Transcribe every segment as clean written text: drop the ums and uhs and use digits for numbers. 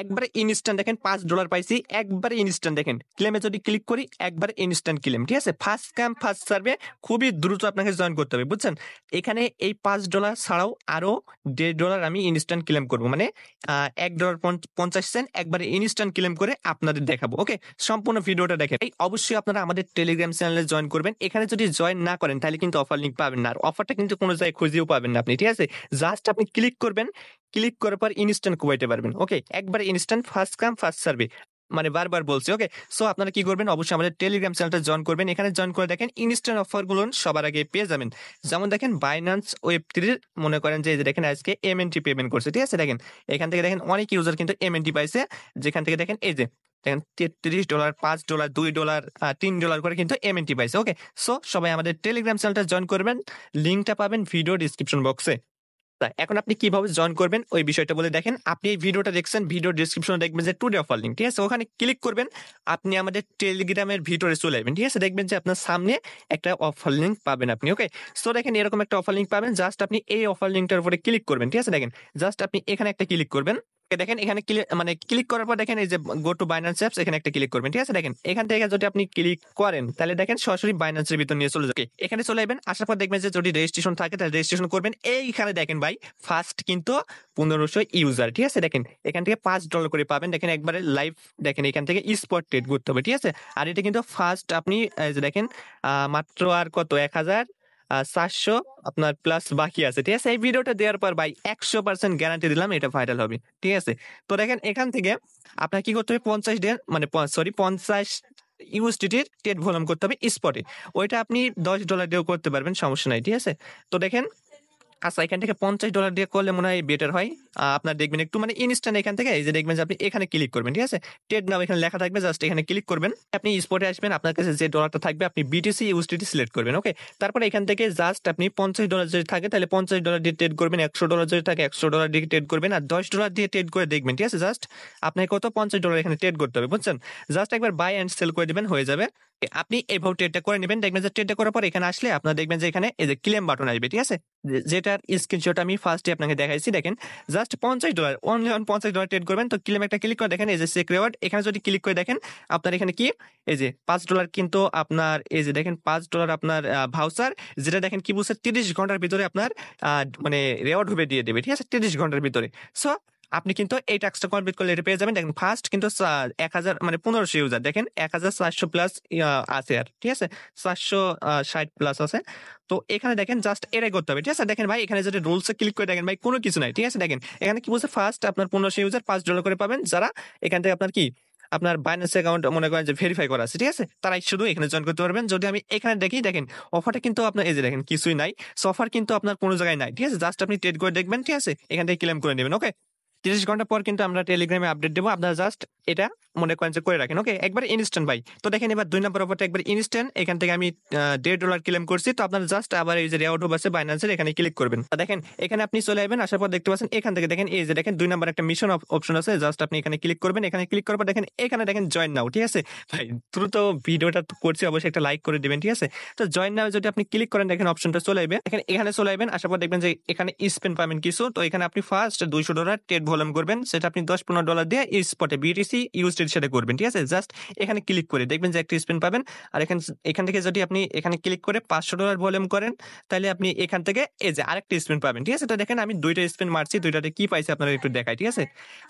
একবারে ইনস্ট্যান্ট দেখেন $5 পাইছি, একবারে ইনস্ট্যান্ট দেখেন ক্লেমে যদি ক্লিক করি একবারে ইনস্ট্যান্ট ক্লেম, ঠিক আছে। ফার্স্ট কাম ফার্স্ট সার্ভে, খুবই দ্রুত আপনাকে জয়েন করতে হবে, বুঝছেন। এখানে এই $5 ছাড়াও আরো $1.5 আমি ইনস্ট্যান্ট ক্লেম করবো, মানে $1.50 একবারে ইনস্ট্যান্ট ক্লেম করে আপনাদের দেখাবো। ওকে, সম্পূর্ণ ভিডিওটা দেখেন। এই অবশ্যই আপনারা আমাদের টেলিগ্রাম চ্যানেলে জয়েন করবেন। এখানে যদি জয়েন না করেন তাহলে কিন্তু অফার লিঙ্ক পাবেন না, আর অফারটা কিন্তু কোনো জায়গায় খুঁজেও পাবেন না আপনি, ঠিক আছে। জাস্ট আপনি ক্লিক করবেন, ক্লিক করার পর ইনস্ট্যান্ট কুবাইতে পারবেন। ওকে, একবারে instant, first come first serve, মানে বারবার বলছি। ওকে, সো আপনারা কি করবেন, অবশ্যই আমাদের টেলিগ্রাম চ্যানেলটা জয়েন করবেন। এখানে জয়েন করে দেখেন ইনস্ট্যান্ট অফারগুলো সবার আগে পেয়ে যাবেন। যেমন দেখেন বাইন্যান্স ওয়েব3 মনে করেন যে দেখেন আজকে এমএনটি পেমেন্ট করছে, ঠিক আছে। দেখেন এখান থেকে দেখেন অনেক ইউজার কিন্তু এমএনটি পাইছে, যেখান থেকে দেখেন এই যে দেখেন $33, $5, $2, $3 করে কিন্তু এমএনটি পাইছে। ওকে, সো সবাই আমাদের টেলিগ্রাম চ্যানেলটা জয়েন করবেন, লিঙ্কটা পাবেন ভিডিও ডিসক্রিপশন বক্সে। এখন আপনি কিভাবে জয়েন করবেন ওই বিষয়টা বলে দেখেন। আপনি এই ভিডিওটা দেখছেন, ভিডিও ডিসক্রিপশনে দেখবেন যে টুডে অফার লিঙ্ক, ঠিক আছে। ওখানে ক্লিক করবেন, আপনি আমাদের টেলিগ্রামের ভিতরে চলে যাবেন, ঠিক আছে। দেখবেন যে আপনার সামনে একটা অফার লিঙ্ক পাবেন আপনি। ওকে, সো দেখেন এরকম একটা অফার লিঙ্ক পাবেন, জাস্ট আপনি এই অফার লিঙ্কটার উপরে ক্লিক করবেন, ঠিক আছে। দেখেন জাস্ট আপনি এখানে একটা ক্লিক করবেন, দেখেন এখানে মানে ক্লিক করার পর দেখেন এই যে গো টু বাইন্যান্স অ্যাপস, এখানে একটা ক্লিক করবেন, ঠিক আছে। দেখেন এখান থেকে যদি আপনি ক্লিক করেন তাহলে দেখেন সরাসরি বাইন্যান্সের ভিতর নিয়ে চলে যাবে। এখানে চলে যাবেন, আসার পর দেখবেন যে যদি রেজিস্ট্রেশন থাকে তাহলে রেজিস্ট্রেশন করবেন। এইখানে দেখেন ভাই ফার্স্ট কিন্তু 1500 ইউজার, ঠিক আছে। দেখেন এখান থেকে $5 করে পাবেন, দেখেন একবারে লাইভ, দেখেন এখান থেকে স্পট ট্রেড করতে হবে, ঠিক আছে। আর এটা কিন্তু ফার্স্ট আপনি দেখেন মাত্র আর কত 1400 আপনার প্লাস বাকি আছে, ঠিক আছে। এই ভিডিওটা দেওয়ার পর ভাই 100% গ্যারান্টি দিলাম এটা ভাইরাল হবে, ঠিক আছে। তো দেখেন এখান থেকে আপনার কি করতে হবে, 50 ইউএসডিটির ট্রেড ভলিউম করতে হবে স্পটে। ওইটা আপনি $10 দিয়েও করতে পারবেন, সমস্যা নাই, ঠিক আছে। তো দেখেন আচ্ছা, এখান থেকে $50 দিয়ে করলে মনে হয় বেটার হয়। আপনার দেখবেন একটু মানে ইনস্ট্যান্ট, এখান থেকে এই যে দেখবেন যে আপনি এখানে ক্লিক করবেন, ঠিক আছে। ট্রেড নাও এখানে লেখা থাকবে, জাস্ট এখানে ক্লিক করবেন, আপনি স্পটে আসবেন, আপনার কাছে যে ডলারটা থাকবে আপনি বিটিসি ইউএসডিটি সিলেক্ট করবেন। ওকে, তারপরে এখান থেকে জাস্ট আপনি $50 যদি থাকে তাহলে $50 দিয়ে ট্রেড করবেন, $100 যদি থাকে $100 দিয়ে ট্রেড করবেন, আর $10 দিয়ে ট্রেড করে দেখবেন, ঠিক আছে। জাস্ট আপনাকে কত $50 এখানে ট্রেড করতে হবে, বুঝছেন। জাস্ট একবার বাই এন্ড সেল করে দিবেন, হয়ে যাবে। আপনি এইভাবে ট্রেডটা করে নেবেন, দেখবেন যে ট্রেডটা করার পর এখানে আসলে আপনার দেখবেন যে এখানে এই যে ক্লেম বাটন আসবে, ঠিক আছে। যেটার স্ক্রিনশট আমি ফার্স্টে আপনাকে দেখাইছি, দেখেন জাস্ট $50 অনলি অন $50 ট্রেড করবেন। তো ক্লেম একটা ক্লিক করে দেখেন এই যে চেক রিওয়ার্ড, এখানে যদি ক্লিক করে দেখেন আপনার এখানে কি এই যে $5 কিন্তু আপনার এই যে দেখেন $5 আপনার ভাউচার, যেটা দেখেন কি বলছে 30 ঘন্টার ভিতরে আপনার মানে রিওয়ার্ড হবে দিয়ে দেবে, ঠিক আছে, 30 ঘন্টার ভিতরে। সো আপনি কিন্তু এই টাস্কটা কমপ্লিট করলে এটা পেয়ে যাবেন। দেখেন ফার্স্ট কিন্তু 1000 মানে 1500 ইউজার, দেখেন 1400 প্লাস আছে, আর ঠিক আছে 460 প্লাস আছে। তো এখানে দেখেন জাস্ট এটাই করতে হবে, ঠিক আছে। দেখেন ভাই এখানে যদি রুলসে ক্লিক করে দেখেন ভাই কোনো কিছু নাই, ঠিক আছে। দেখেন এখানে কি বলছে, ফার্স্ট আপনার 1500 ইউজার $5 করে পাবেন, যারা এখান থেকে আপনার কি আপনার বাইন্যান্স অ্যাকাউন্ট মনে করেন যে ভেরিফাই করা আছে, ঠিক আছে, তারাই শুধু এখানে জয়েন করতে পারবেন। যদি আমি এখানে দেখি দেখেন অফারটা কিন্তু আপনার এই যে দেখেন কিছুই নাই, অফার কিন্তু আপনার কোনো জায়গায় নাই, ঠিক আছে। জাস্ট আপনি ট্রেড করে দেখবেন, ঠিক আছে, এখান থেকে ক্লেম করে নেবেন। ওকে, 30 ঘন্টা পর কিন্তু আমরা টেলিগ্রামে আপডেট দেবো, আপনারা জাস্ট এটা মনে করেন যে করে রাখেন। ওকে, একবার ইনস্ট্যান্ট ভাই। তো দেখেন এবার 2 নম্বর অফারটা একবার ইনস্ট্যান্ট, এখান থেকে আমি $1.5 ক্লেম করছি। তো আপনারা জাস্ট আবার এই যে রেওয়ার্ড আছে বাইন্যান্সের, এখানে ক্লিক করবেন। দেখেন এখানে আপনি চলে আসবেন, আসার পর দেখতে পাচ্ছেন এখান থেকে দেখেন এই যে দেখেন 2 নম্বর একটা মিশন অপশন আছে, জাস্ট আপনি এখানে ক্লিক করবেন। এখানে ক্লিক করার পর দেখেন এখানে দেখেন জয়েন নাও, ঠিক আছে ভাই। দ্রুত ভিডিওটা করছি, অবশ্যই একটা লাইক করে দিবেন, ঠিক আছে। তো জয়েন নাও যদি আপনি ক্লিক করেন দেখেন অপশনটা চলে আসবে, এখানে চলে আসবেন, আসার পর দেখবেন যে এখানে স্পেন পাবেন কিছু। তো এখানে আপনি ফার্স্ট $200 ট্রেড ভলিউম করবেন, সেটা আপনি $10-15 দিয়ে স্পটে বিটিসি ইউএসডির সাথে করবেন, ঠিক আছে। জাস্ট এখানে ক্লিক করে দেখবেন যে একটা স্পিন পাবেন। আর এখান থেকে যদি আপনি এখানে ক্লিক করে $500 ভলিউম করেন তাহলে আপনি এখান থেকে এই যে আরেকটা স্পিন পাবেন, ঠিক আছে। তো দেখেন আমি 2টা স্পিন মারছি, 2টাতে কি পাইছি আপনারা একটু দেখাই, ঠিক আছে।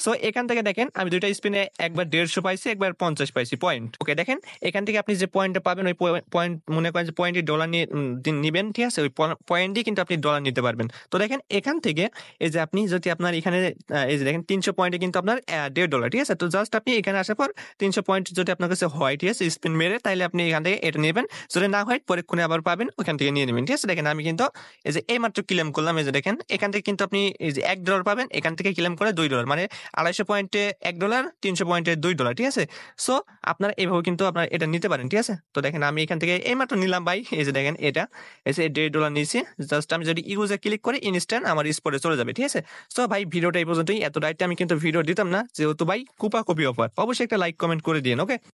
সো এখান থেকে দেখেন আমি 2টা স্পিনে একবার 150 পাইছি, একবার 50 পাইছি পয়েন্ট। ওকে, দেখেন এখান থেকে আপনি যে পয়েন্টটা পাবেন ওই পয়েন্ট মনে করেন যে পয়েন্টই ডলার নিয়ে নিবেন, ঠিক আছে। ওই পয়েন্টই কিন্তু আপনি ডলার নিতে পারবেন। তো দেখেন এখান থেকে এই যে আপনি যদি আপনার এখানে এই যে দেখেন 300 পয়েন্টে কিন্তু আপনার $1.5, ঠিক আছে। তো জাস্ট আপনি এখানে আসার পর 300 পয়েন্ট যদি আপনার কাছে হয়, ঠিক আছে, স্পিন মেরে, তাহলে আপনি এখান থেকে এটা নেবেন। যদি না হয় পরীক্ষণে আবার পাবেন, ওখান থেকে নিয়ে নেবেন, ঠিক আছে। দেখেন আমি কিন্তু এই যে এই মাত্র ক্লেম করলাম, এই যে দেখেন এখান থেকে কিন্তু আপনি এই যে $1 পাবেন, এখান থেকে ক্লেম করে $2, মানে 250 পয়েন্টে $1, 300 পয়েন্টে $2, ঠিক আছে। সো আপনারা এইভাবে কিন্তু আপনার এটা নিতে পারেন, ঠিক আছে। তো দেখেন আমি এখান থেকে এই মাত্র নিলাম ভাই, এই যে দেখেন এটা এসে $1.5 নিয়েছি। জাস্ট আমি যদি ইউজে ক্লিক করি ইনস্ট্যান্ট আমার স্পটে চলে যাবে, ঠিক আছে। সো ভাই ভিডিওটা এই পর্যন্তই, এত রাইটে আমি কিন্তু ভিডিও দিতাম না, যেহেতু ভাই কুপা কপি অফার। অবশ্যই একটা লাইক কমেন্ট করে দিন। ওকে।